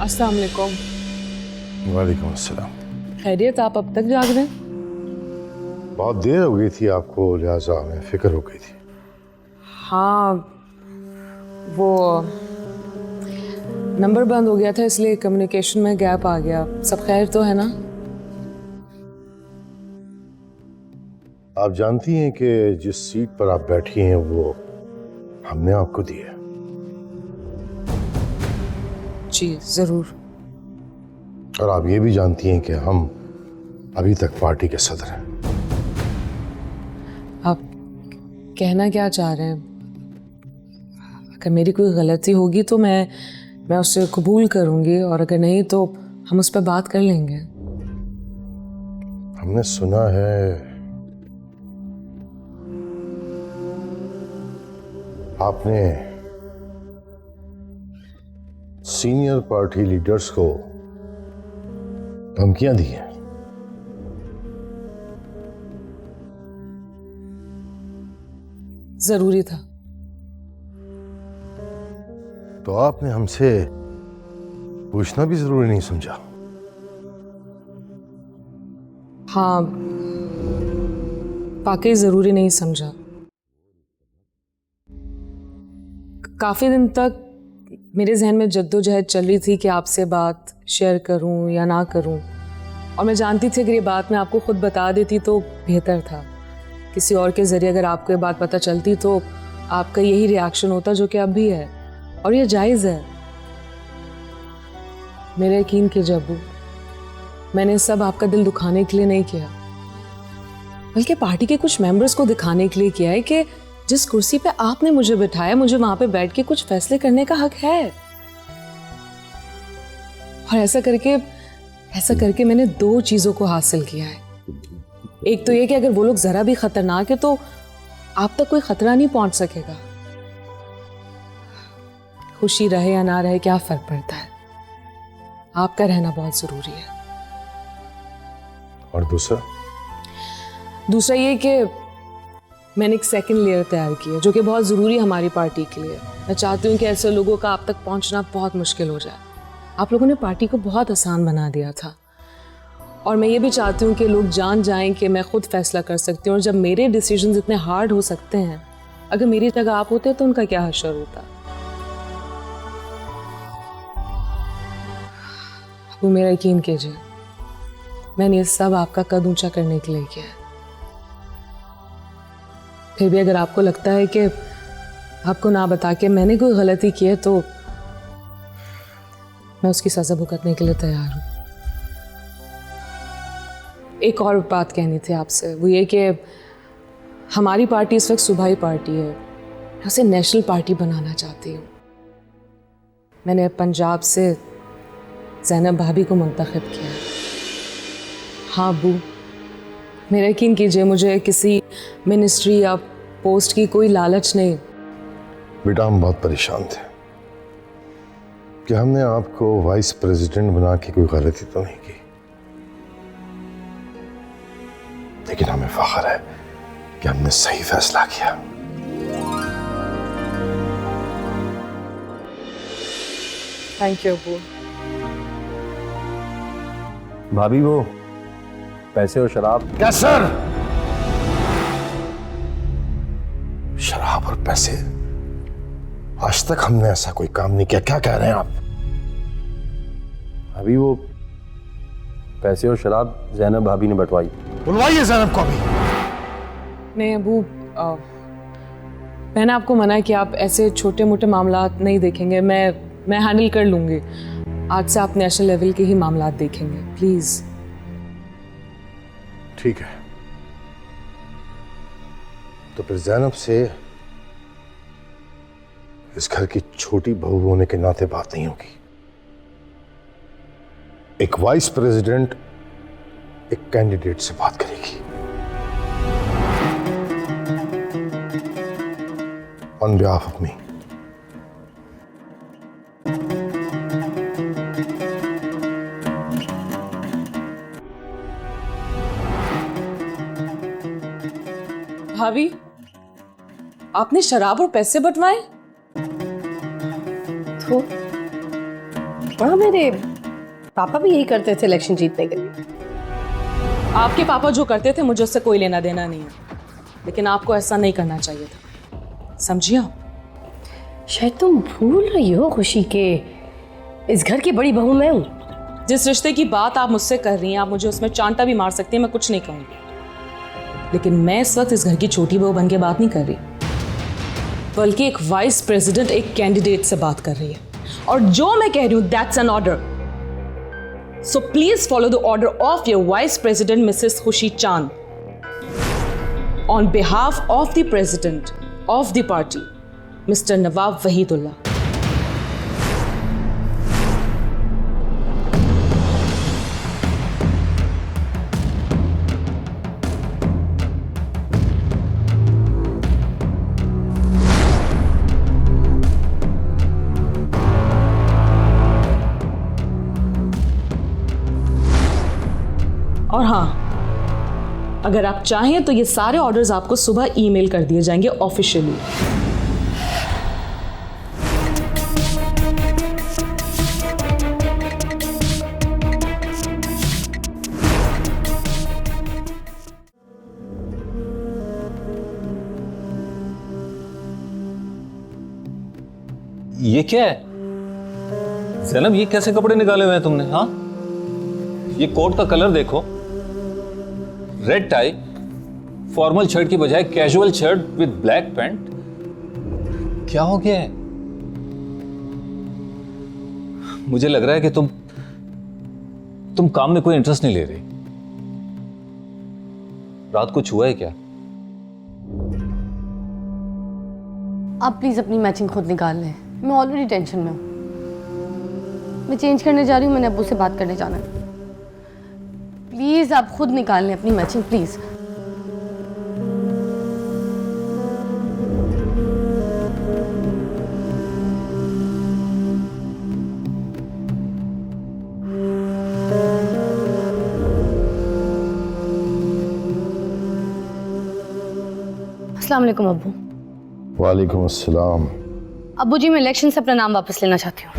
अस्सलाम वालेकुम। वालेकुम अस्सलाम। खैरियत, आप अब तक जाग रहे हैं? बहुत देर हो गई थी आपको, लिहाजा हमें फिक्र हो गई थी। हाँ, वो नंबर बंद हो गया था इसलिए कम्युनिकेशन में गैप आ गया। सब खैर तो है ना? आप जानती हैं कि जिस सीट पर आप बैठी हैं वो हमने आपको दी है। जी ज़रूर। और आप ये भी जानती हैं कि हम अभी तक पार्टी के सदर हैं। आप कहना क्या चाह रहे हैं? अगर मेरी कोई गलती होगी तो मैं उससे कबूल करूंगी, और अगर नहीं तो हम उस पर बात कर लेंगे। हमने सुना है आपने सीनियर पार्टी लीडर्स को धमकियां दी हैं। ज़रूरी था। तो आपने हमसे पूछना भी जरूरी नहीं समझा? हाँ, वाकई ज़रूरी नहीं समझा। काफ़ी दिन तक मेरे जहन में जद्दोजहद चल रही थी कि आपसे बात शेयर करूं या ना करूं, और मैं जानती थी अगर ये बात मैं आपको खुद बता देती तो बेहतर था। किसी और के ज़रिए अगर आपको ये बात पता चलती तो आपका यही रिएक्शन होता जो कि अब भी है, और ये जायज़ है। मेरे यकीन कीजिए अब्बू, मैंने सब आपका दिल दुखाने के लिए नहीं किया, बल्कि पार्टी के कुछ मेंबर्स को दिखाने के लिए किया है कि जिस कुर्सी पे आपने मुझे बिठाया, मुझे वहां पे बैठ के कुछ फैसले करने का हक है। और ऐसा करके मैंने दो चीजों को हासिल किया है। एक तो ये कि अगर वो लोग जरा भी खतरनाक है तो आप तक कोई खतरा नहीं पहुंच सकेगा। खुशी रहे या ना रहे क्या फर्क पड़ता है, आपका रहना बहुत जरूरी है। और दूसरा ये कि मैंने एक सेकंड लेयर तैयार की है जो कि बहुत ज़रूरी है हमारी पार्टी के लिए। मैं चाहती हूँ कि ऐसे लोगों का आप तक पहुँचना बहुत मुश्किल हो जाए। आप लोगों ने पार्टी को बहुत आसान बना दिया था, और मैं ये भी चाहती हूँ कि लोग जान जाएं कि मैं खुद फैसला कर सकती हूँ, और जब मेरे डिसीजंस इतने हार्ड हो सकते हैं, अगर मेरी जगह आप होते तो उनका क्या हश्र होता। वो मेरा यकीन कीजिए, मैंने ये सब आपका कद ऊंचा करने के लिए किया है। फिर भी अगर आपको लगता है कि आपको ना बता के मैंने कोई गलती की है तो मैं उसकी सजा भुगतने के लिए तैयार हूं। एक और बात कहनी थी आपसे, वो ये कि हमारी पार्टी इस वक्त सूबाई पार्टी है, मैं उसे नेशनल पार्टी बनाना चाहती हूँ। मैंने पंजाब से ज़ैनब भाभी को मुंतखब किया है। हाँ अब्बू, मेरा यकीन कीजिए, मुझे किसी मिनिस्ट्री या पोस्ट की कोई लालच नहीं। बेटा, हम बहुत परेशान थे कि हमने आपको वाइस प्रेसिडेंट बना के कोई गलती तो नहीं की, लेकिन हमें फख्र है कि हमने सही फैसला किया। थैंक यू अब्बू। भाभी, वो पैसे और शराब। क्या सर? शराब और पैसे? आज तक हमने ऐसा कोई काम नहीं किया। क्या कह रहे हैं आप? अभी वो पैसे और शराब ज़ैनब भाभी ने बंटवाई। बुलवाइए ज़ैनब को अभी। नहीं अब्बू, मैंने आपको मना किया, आप ऐसे छोटे मोटे मामलात नहीं देखेंगे। मैं हैंडल कर लूंगी। आज से आप नेशनल लेवल के ही मामलात देखेंगे, प्लीज। ठीक है, तो फिर ज़ैनब से इस घर की छोटी बहू होने के नाते बात नहीं होगी। एक वाइस प्रेसिडेंट एक कैंडिडेट से बात करेगी। On behalf of me. भाभी, आपने शराब और पैसे बंटवाए? तो हाँ, मेरे पापा भी यही करते थे इलेक्शन जीतने के लिए। आपके पापा जो करते थे मुझे उससे कोई लेना देना नहीं है, लेकिन आपको ऐसा नहीं करना चाहिए था, समझिए आप? शायद तुम भूल रही हो खुशी के इस घर की बड़ी बहू मैं हूँ। जिस रिश्ते की बात आप मुझसे कर रही हैं, आप मुझे उसमें चांटा भी मार सकती हैं, मैं कुछ नहीं कहूँगी, लेकिन मैं इस वक्त इस घर की छोटी बहू बन के बात नहीं कर रही, बल्कि एक वाइस प्रेसिडेंट, एक कैंडिडेट से बात कर रही है। और जो मैं कह रही हूँ that's an order, so please follow the order of your vice president Mrs Khushi Chand on behalf of the president of the party Mr Nawab Wahidullah. और हाँ, अगर आप चाहें तो ये सारे ऑर्डर्स आपको सुबह ईमेल कर दिए जाएंगे ऑफिशियली। ये क्या है ज़ैनब, ये कैसे कपड़े निकाले हुए हैं तुमने? हाँ, ये कोट का कलर देखो, रेड टाई, फॉर्मल शर्ट की बजाय casual shirt with black pant. क्या हो गया है? मुझे लग रहा है कि तुम काम में कोई इंटरेस्ट नहीं ले रही। रात कुछ हुआ है क्या? आप प्लीज अपनी मैचिंग खुद निकाल लें, मैं ऑलरेडी टेंशन में हूँ। मैं चेंज करने जा रही हूँ, मैंने अब्बू से बात करने जाना है। प्लीज आप खुद निकाल लें अपनी मैचिंग, प्लीज। अस्सलाम वालेकुम अब्बू। वालेकुम अस्सलाम। अब्बू जी, मैं इलेक्शन से अपना नाम वापस लेना चाहती हूँ।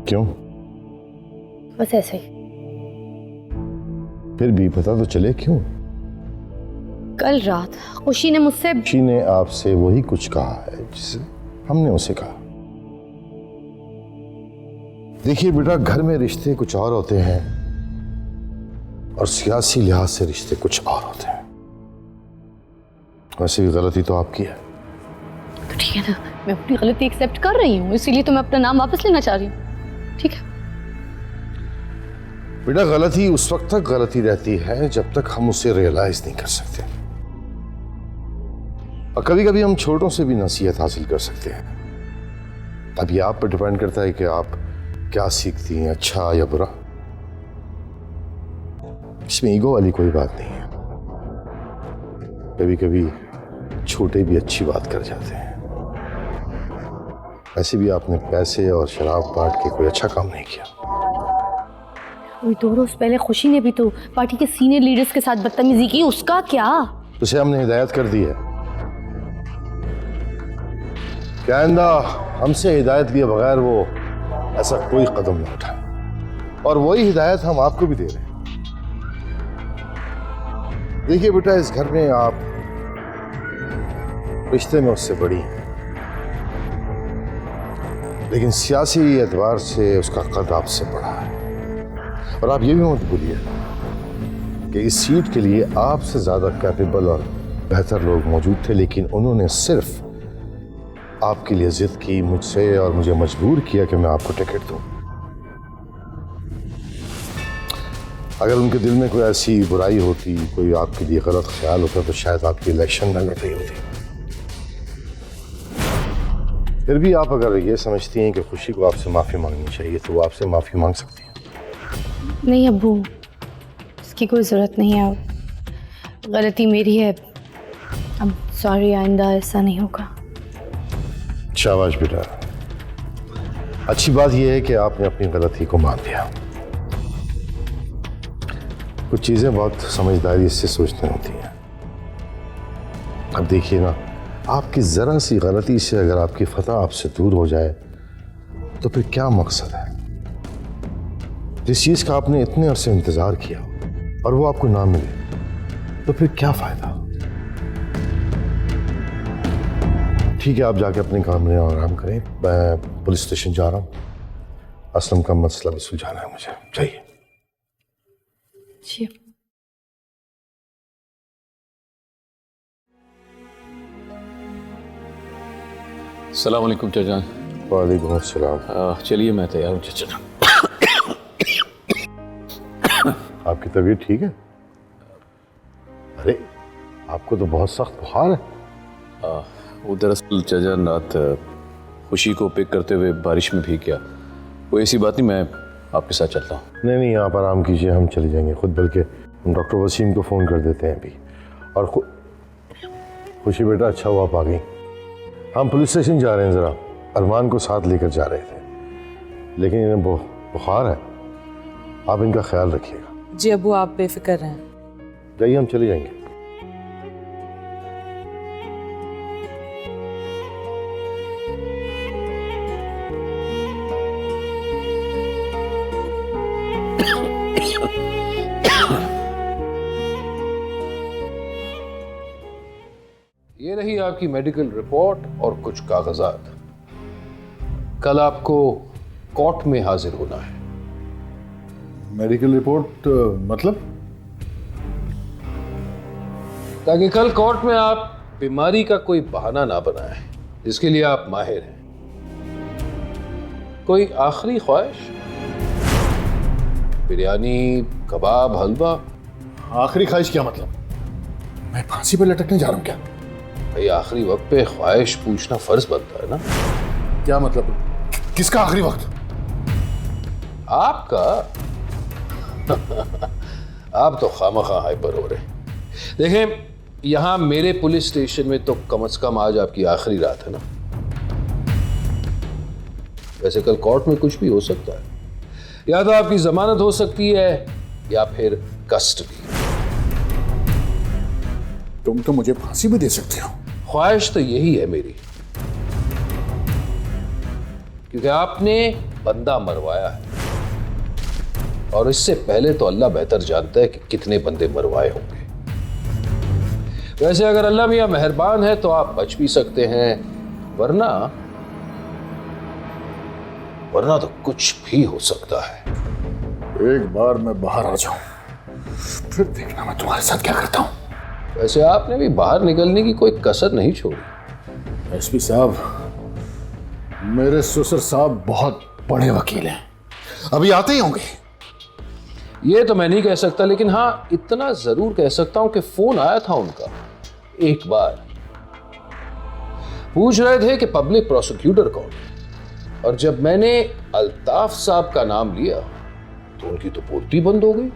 क्यों? बस ऐसे ही। फिर भी पता तो चले क्यों? कल रात खुशी ने मुझसे खुशी ने आपसे वही कुछ कहा है जिसे हमने उसे कहा। देखिए बेटा, घर में रिश्ते कुछ और होते हैं और सियासी लिहाज से रिश्ते कुछ और होते हैं। वैसे भी गलती तो आपकी है। तो ठीक है ना, मैं अपनी गलती एक्सेप्ट कर रही हूँ, इसीलिए तो मैं अपना नाम वापस लेना चाह रही हूँ। ठीक है बेटा, गलती उस वक्त तक गलती रहती है जब तक हम उसे रियलाइज नहीं कर सकते, और कभी कभी हम छोटों से भी नसीहत हासिल कर सकते हैं। अब ये आप पर डिपेंड करता है कि आप क्या सीखती हैं, अच्छा या बुरा। इसमें ईगो वाली कोई बात नहीं है। कभी कभी छोटे भी अच्छी बात कर जाते हैं। वैसे भी आपने पैसे और शराब बांट के कोई अच्छा काम नहीं किया। अभी 2 रोज पहले खुशी ने भी तो पार्टी के सीनियर लीडर्स के साथ बदतमीजी की, उसका क्या? उसे हमने हिदायत कर दी है कि आइंदा हमसे हिदायत लिए बगैर वो ऐसा कोई कदम न उठाए, और वही हिदायत हम आपको भी दे रहे हैं। देखिए बेटा, इस घर में आप रिश्ते में उससे बड़ी हैं, लेकिन सियासी एतबार से उसका कद आपसे बड़ा है। और आप ये भी मत भूलिए कि इस सीट के लिए आपसे ज्यादा कैपेबल और बेहतर लोग मौजूद थे, लेकिन उन्होंने सिर्फ आपके लिए जिद की मुझसे और मुझे मजबूर किया कि मैं आपको टिकट दूं। अगर उनके दिल में कोई ऐसी बुराई होती, कोई आपके लिए गलत ख्याल होता, तो शायद आपकी इलेक्शन न लड़ रही होती। फिर भी आप अगर ये समझती हैं कि खुशी को आपसे माफ़ी मांगनी चाहिए, तो वो आपसे माफ़ी मांग सकती हैं। नहीं अब्बू, इसकी कोई ज़रूरत नहीं है। गलती मेरी है, अब सॉरी, आइंदा ऐसा नहीं होगा। शाबाश बेटा, अच्छी बात यह है कि आपने अपनी गलती को मान लिया। कुछ चीज़ें बहुत समझदारी से सोचनी होती हैं। अब देखिए ना, आपकी ज़रा सी गलती से अगर आपकी फतह आपसे दूर हो जाए तो फिर क्या मकसद है? जिस चीज़ का आपने इतने अरसे इंतज़ार किया और वो आपको ना मिले तो फिर क्या फ़ायदा? ठीक है, आप जाके अपने काम में आराम करें, मैं पुलिस स्टेशन जा रहा हूँ। असलम का मसला भी सुलझाना है मुझे, चाहिए। जी। अस्सलाम वालेकुम चाचा। वालेकुम अस्सलाम। चलिए मैं तैयार हूँ चाचा। आपकी तबीयत ठीक है? अरे, आपको तो बहुत सख्त बुखार है। वो दरअसल चाचा रात खुशी को पिक करते हुए बारिश में भीग गया। वो ऐसी बात नहीं, मैं आपके साथ चलता हूँ। नहीं नहीं, आप आराम कीजिए, हम चले जाएंगे खुद, बल्कि हम डॉक्टर वसीम को फ़ोन कर देते हैं अभी। और खुशी बेटा, अच्छा हुआ आप आ गई। हम पुलिस स्टेशन जा रहे हैं, ज़रा अरमान को साथ लेकर जा रहे थे, लेकिन इन्हें बुखार है। आप इनका ख्याल रखिएगा। जी अबू, आप बेफिक्र रहें। जाइए, हम चले जाएंगे। ये रही आपकी मेडिकल रिपोर्ट और कुछ कागजात। कल आपको कोर्ट में हाजिर होना है। मेडिकल रिपोर्ट मतलब? ताकि कल कोर्ट में आप बीमारी का कोई बहाना ना बनाएं, जिसके लिए आप माहिर हैं। कोई आखिरी ख्वाहिश? बिरयानी, कबाब, हलवा? आखिरी ख्वाहिश क्या मतलब? मैं फांसी पर लटकने जा रहा हूँ क्या? भाई, आखिरी वक्त पे ख्वाहिश पूछना फर्ज बनता है ना। क्या मतलब? किसका आखिरी वक्त? आपका। आप तो खामखा हाइपर हो रहे। देखें, यहां मेरे पुलिस स्टेशन में तो कम से कम आज आपकी आखिरी रात है ना। वैसे कल कोर्ट में कुछ भी हो सकता है। या तो आपकी जमानत हो सकती है या फिर कस्टडी। तुम तो मुझे फांसी भी दे सकते हो। ख्वाहिश तो यही है मेरी, क्योंकि आपने बंदा मरवाया है, और इससे पहले तो अल्लाह बेहतर जानता है कि कितने बंदे मरवाए होंगे। वैसे अगर अल्लाह मियां मेहरबान है तो आप बच भी सकते हैं, वरना तो कुछ भी हो सकता है। एक बार मैं बाहर आ जाऊं, फिर देखना मैं तुम्हारे साथ क्या करता हूं। वैसे आपने भी बाहर निकलने की कोई कसर नहीं छोड़ी। एसपी साहब, मेरे ससुर साहब बहुत बड़े वकील हैं, अभी आते ही होंगे। ये तो मैं नहीं कह सकता, लेकिन हाँ इतना जरूर कह सकता हूं कि फोन आया था उनका एक बार। पूछ रहे थे कि पब्लिक प्रोसिक्यूटर कौन है, और जब मैंने अल्ताफ साहब का नाम लिया तो उनकी तो बोलती बंद हो गई।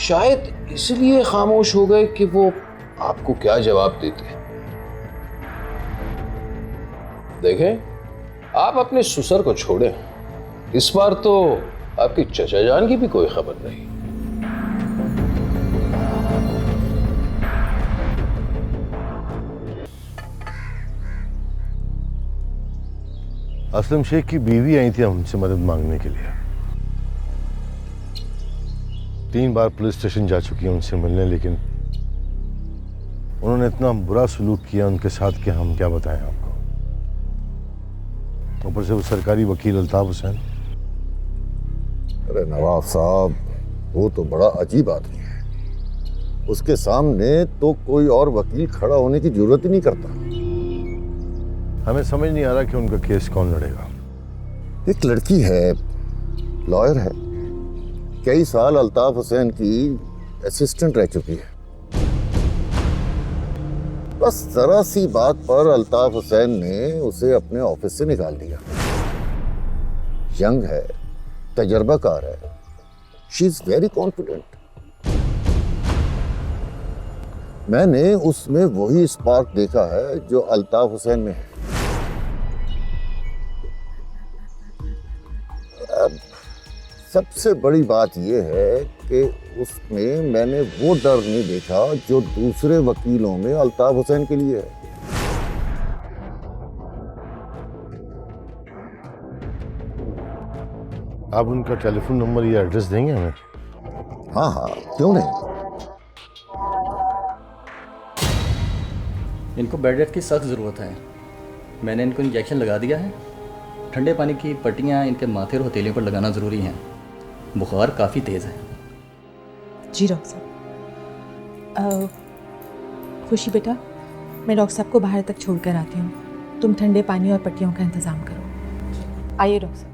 शायद इसलिए खामोश हो गए कि वो आपको क्या जवाब देते। देखें, आप अपने ससुर को छोड़ें, इस बार तो आपकी चचा जान की भी कोई खबर नहीं। असलम शेख की बीवी आई थी हमसे मदद मांगने के लिए। 3 बार पुलिस स्टेशन जा चुकी है उनसे मिलने, लेकिन उन्होंने इतना बुरा सलूक किया उनके साथ कि हम क्या बताएं आपको। ऊपर से वो सरकारी वकील अल्ताफ हुसैन। अरे नवाब साहब, वो तो बड़ा अजीब आदमी है। उसके सामने तो कोई और वकील खड़ा होने की जरूरत ही नहीं करता। हमें समझ नहीं आ रहा कि उनका केस कौन लड़ेगा। एक लड़की है, लॉयर है, कई साल अल्ताफ हुसैन की असिस्टेंट रह चुकी है। बस जरा सी बात पर अल्ताफ हुसैन ने उसे अपने ऑफिस से निकाल दिया। यंग है, तजर्बाकार है, शी इज वेरी कॉन्फिडेंट। मैंने उसमें वही स्पार्क देखा है जो अल्ताफ हुसैन में है। अब सबसे बड़ी बात यह है कि उसमें मैंने वो डर नहीं देखा जो दूसरे वकीलों में अल्ताफ हुसैन के लिए है। आप उनका टेलीफोन नंबर या एड्रेस देंगे हमें? हाँ हाँ, क्यों नहीं। इनको बेड रेस्ट की सख्त ज़रूरत है। मैंने इनको इंजेक्शन लगा दिया है। ठंडे पानी की पट्टियाँ इनके माथे और हथेलियों पर लगाना ज़रूरी हैं। बुखार काफ़ी तेज़ है। जी डॉक्टर साहब। खुशी बेटा, मैं डॉक्टर साहब को बाहर तक छोड़ कर आती हूँ। तुम ठंडे पानी और पट्टियों का इंतज़ाम करो। आइए डॉक्टर साहब।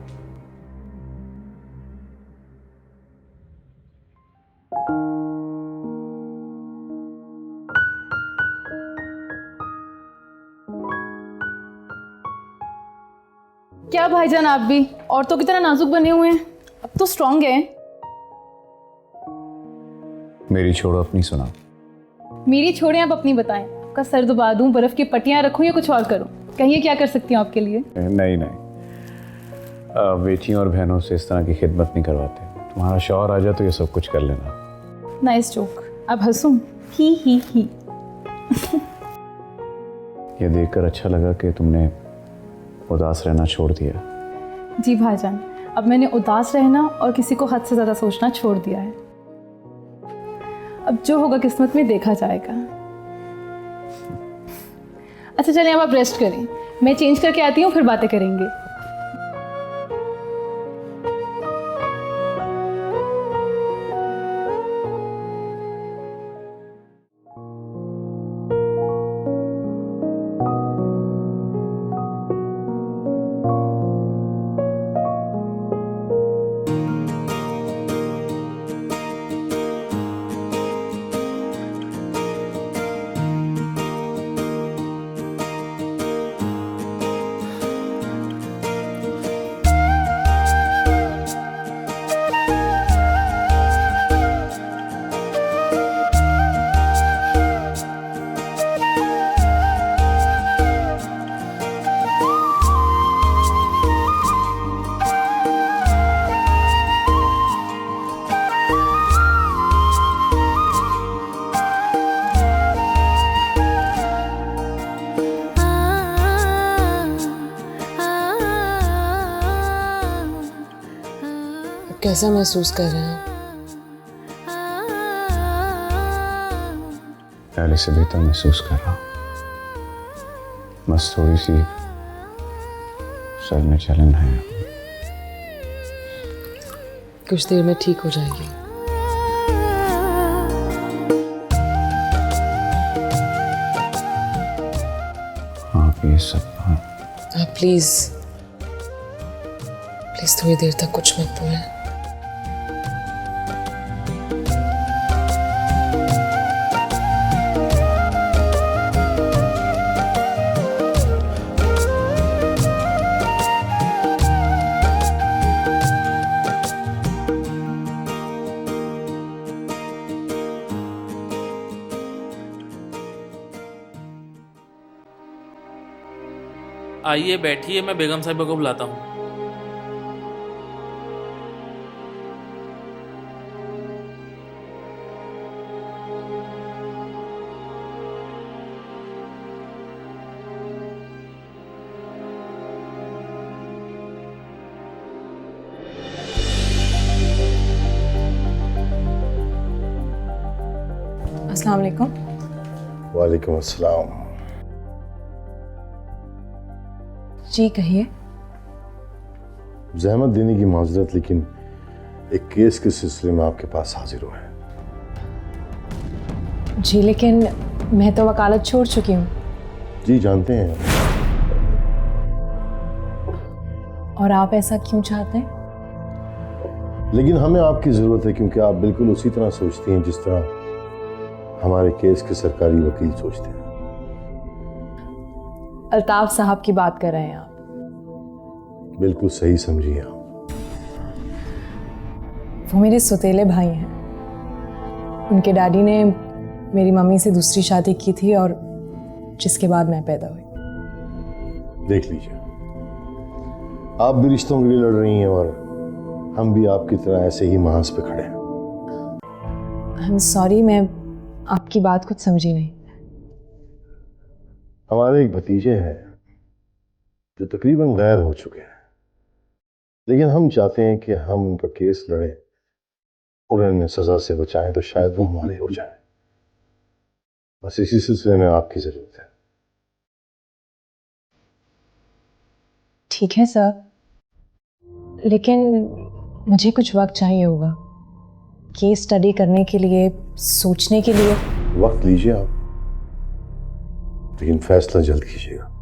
क्या भाईजान, आप भी औरतों की तरह नाजुक बने हुए हैं। अब तो स्ट्रांग है। मेरी छोड़ो, अपनी सुना। मेरी छोड़ें, आप अपनी बताएं। आपका सर दुबा दूं, बर्फ की पट्टियां रखूं या कुछ और करूं? कहिए क्या कर सकती हूँ आपके लिए? नहीं नहीं, बेटियों और बहनों से इस तरह की खिदमत नहीं करवाते। तुम्हारा शौहर आ जाए तो ये सब कुछ कर लेना। Nice joke. अब हंसूं? ही। ये देखकर अच्छा लगा कि तुमने उदास रहना छोड़ दिया। जी भाईजान, अब मैंने उदास रहना और किसी को हद से ज़्यादा सोचना छोड़ दिया है। अब जो होगा किस्मत में देखा जाएगा। अच्छा चलिए, अब आप रेस्ट करें। मैं चेंज करके आती हूँ, फिर बातें करेंगे। कैसा महसूस कर रहे हैं? पहले से बेहतर महसूस कर रहा हूँ। बस थोड़ी सी सर में जलन है। कुछ देर में ठीक हो जाएगी। आप ये सब आप प्लीज थोड़ी देर तक कुछ मत बोलें। आइए बैठिए, मैं बेगम साहिबा को बुलाता हूँ। अस्सलाम वालेकुम। वालेकुम अस्सलाम। जी कहिए। जहमत देने की माजरत, लेकिन एक केस के सिलसिले में आपके पास हाजिर हुए हैं। जी लेकिन मैं तो वकालत छोड़ चुकी हूँ। जी जानते हैं। और आप ऐसा क्यों चाहते हैं? लेकिन हमें आपकी जरूरत है, क्योंकि आप बिल्कुल उसी तरह सोचती हैं जिस तरह हमारे केस के सरकारी वकील सोचते हैं। अल्ताफ साहब की बात कर रहे हैं आप? बिल्कुल सही समझिए आप। वो मेरे सौतेले भाई हैं। उनके डैडी ने मेरी मम्मी से दूसरी शादी की थी और जिसके बाद मैं पैदा हुई। देख लीजिए, आप भी रिश्तों के लिए लड़ रही हैं और हम भी आपकी तरह ऐसे ही महाज पे खड़े हैं। सॉरी, मैं आपकी बात कुछ समझी नहीं। हमारे एक भतीजे हैं जो तकरीबन गैर हो चुके हैं, लेकिन हम चाहते हैं कि हम उनका केस लड़ें और उन्हें सजा से बचाएं तो शायद वो हमारे हो जाए। बस इसी सिलसिले में आपकी जरूरत है। ठीक है सर, लेकिन मुझे कुछ वक्त चाहिए होगा केस स्टडी करने के लिए, सोचने के लिए। वक्त लीजिए आप, लेकिन फैसला जल्द कीजिएगा।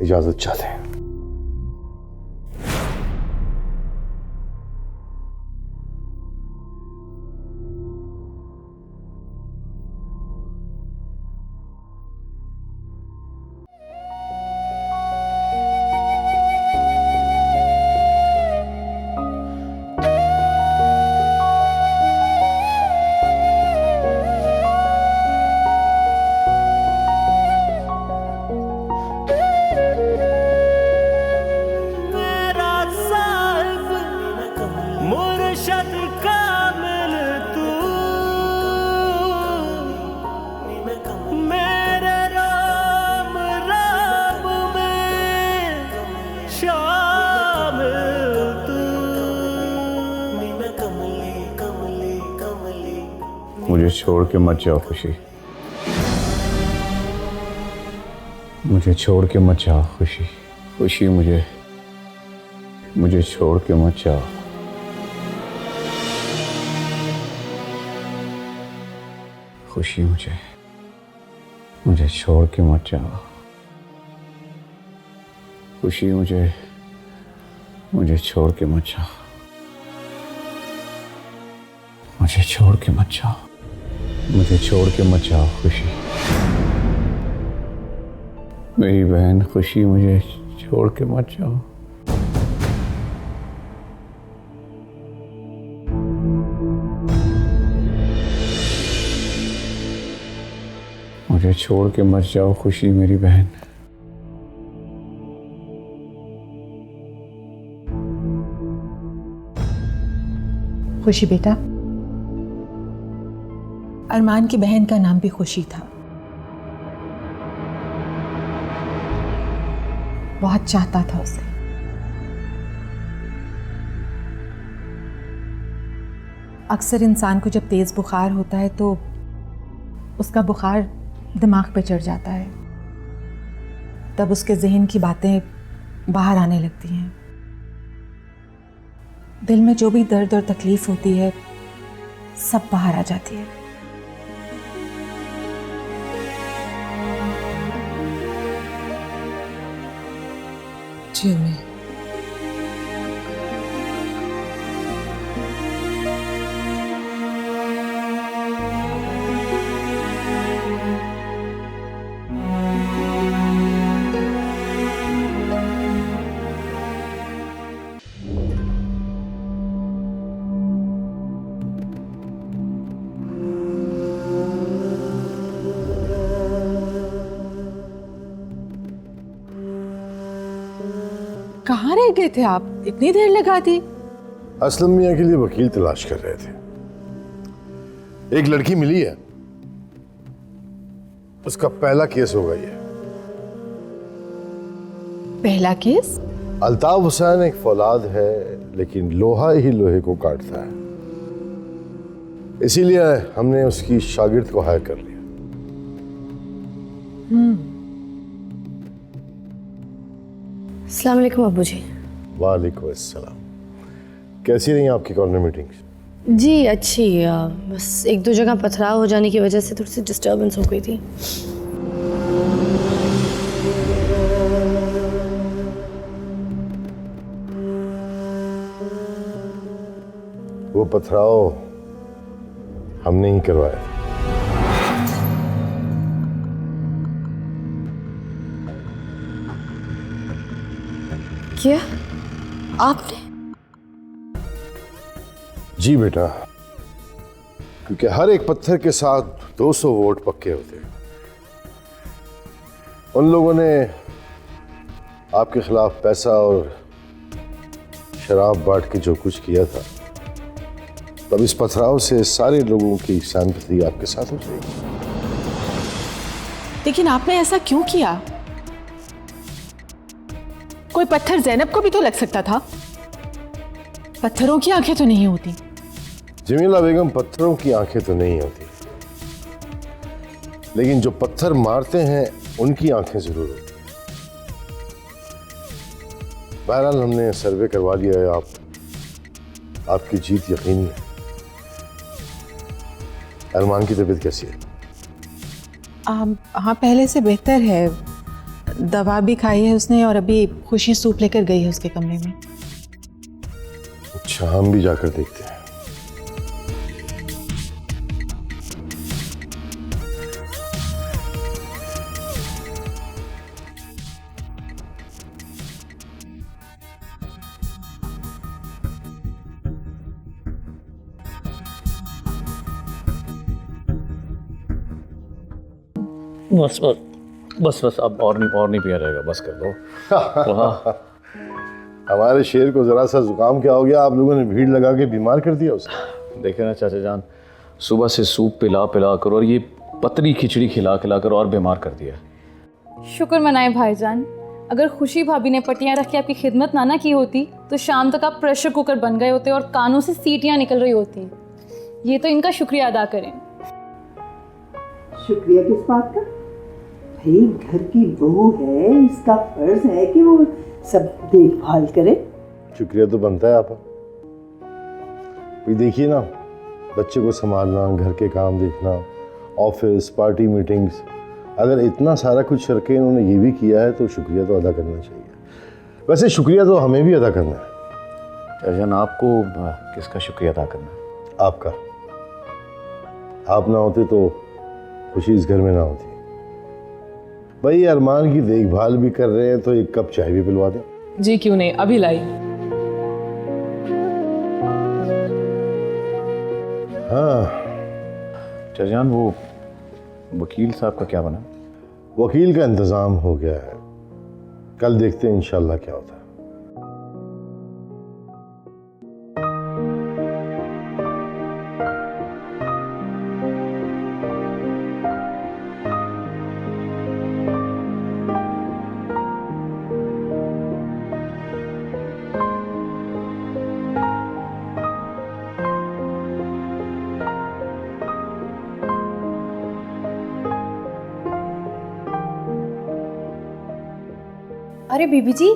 इजाजत चाहते हैं। मुझे छोड़ के मत जाओ खुशी, मुझे छोड़ के मत जाओ खुशी। खुशी मुझे छोड़ के मत जाओ। खुशी मुझे छोड़ के मत जाओ। खुशी मुझे छोड़ के मत जाओ। मुझे छोड़ के मत जाओ। मुझे छोड़ के मत जाओ खुशी। मेरी बहन खुशी, मुझे छोड़ के मत जाओ। मुझे छोड़ के मत जाओ खुशी, मेरी बहन। खुशी बेटा, अरमान की बहन का नाम भी खुशी था। बहुत चाहता था उसे। अक्सर इंसान को जब तेज बुखार होता है तो उसका बुखार दिमाग पे चढ़ जाता है, तब उसके जहन की बातें बाहर आने लगती हैं। दिल में जो भी दर्द और तकलीफ होती है सब बाहर आ जाती है। जी मैं कहाँ रह गए थे आप? इतनी देर लगा दी। असलम मियाँ के लिए वकील तलाश कर रहे थे। एक लड़की मिली है, उसका पहला केस होगा ये। पहला केस? अल्ताफ हुसैन एक फौलाद है, लेकिन लोहा ही लोहे को काटता है, इसीलिए हमने उसकी शागिर्द को हायर कर लिया। अस्सलाम वालेकुम अब्बू जी। वालेकुम अस्सलाम। कैसी रही आपकी कॉर्नर मीटिंग्स? जी अच्छी, बस एक दो जगह पथराव हो जाने की वजह से थोड़ी सी डिस्टर्बेंस हो गई थी। वो पथराव हमने ही करवाया। क्या आपने? जी बेटा, क्योंकि हर एक पत्थर के साथ 200 वोट पक्के होते हैं। उन लोगों ने आपके खिलाफ पैसा और शराब बांट के जो कुछ किया था, तब इस पथराव से सारे लोगों की शांति आपके साथ हो जाएगी। लेकिन आपने ऐसा क्यों किया? कोई पत्थर ज़ैनब को भी तो लग सकता था। पत्थरों की आंखें तो नहीं होती। जमीला बेगम, पत्थरों की आंखें तो नहीं होती, लेकिन जो पत्थर मारते हैं उनकी आंखें जरूर होती। बहरहाल हमने सर्वे करवा लिया है, आपकी जीत यकीनी है। अरमान की तबीयत कैसी है? हाँ, पहले से बेहतर है। दवा भी खाई है उसने और अभी खुशी सूप लेकर गई है उसके कमरे में। अच्छा, हम भी जाकर देखते हैं। बस बस बस बस, अब और नहीं पिया जाएगा, बस कर दो। वाह, हमारे शेर को जरा सा जुकाम क्या हो गया, आप लोगों ने भीड़ लगा के बीमार कर दिया उसे। देखे ना चाचा जान, सुबह से सूप पिला कर और ये पतली खिचड़ी खिला कर और बीमार कर दिया। शुक्र मनाए भाईजान, अगर खुशी भाभी ने पट्टियाँ रख के आपकी खिदमत ना की होती तो शाम तक आप प्रेशर कुकर बन गए होते और कानों से सीटियाँ निकल रही होती। ये तो इनका शुक्रिया अदा करें। शुक्रिया किस बात का? भाई घर की बहू है, इसका फर्ज है कि वो सब देखभाल करे। शुक्रिया तो बनता है आपका। देखिए ना, बच्चे को संभालना, घर के काम देखना, ऑफिस, पार्टी, मीटिंग्स, अगर इतना सारा कुछ करके इन्होंने ये भी किया है तो शुक्रिया तो अदा करना चाहिए। वैसे शुक्रिया तो हमें भी अदा करना है। जान, आपको किसका शुक्रिया अदा करना है? आपका। आप ना होते तो खुशी इस घर में ना होती। भाई अरमान की देखभाल भी कर रहे हैं तो एक कप चाय भी पिलवा दें। जी क्यों नहीं, अभी लाई। हाँ चाचाजान, वो वकील साहब का क्या बना? वकील का इंतजाम हो गया है, कल देखते हैं इंशाल्लाह क्या होता है। अरे बीबी जी,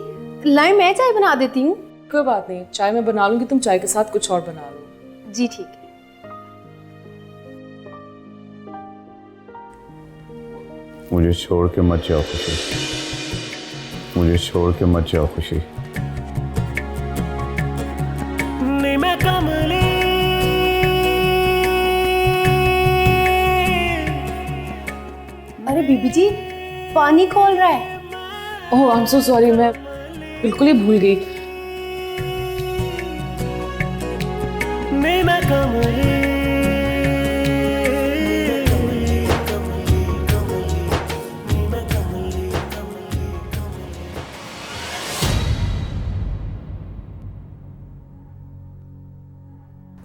लाए मैं चाय बना देती हूँ। कोई बात नहीं, चाय मैं बना लूंगी, तुम चाय के साथ कुछ और बना लो। जी ठीक है। मुझे छोड़ के मत जाओ खुशी, मुझे छोड़ के मत जाओ खुशी। अरे बीबी जी, पानी खोल रहा है। ओह आई एम सो सॉरी, मैं बिल्कुल ही भूल गई।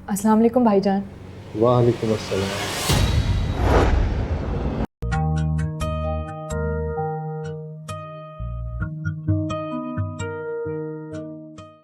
अस्सलाम वालेकुम भाईजान। वालेकुम अस्सलाम।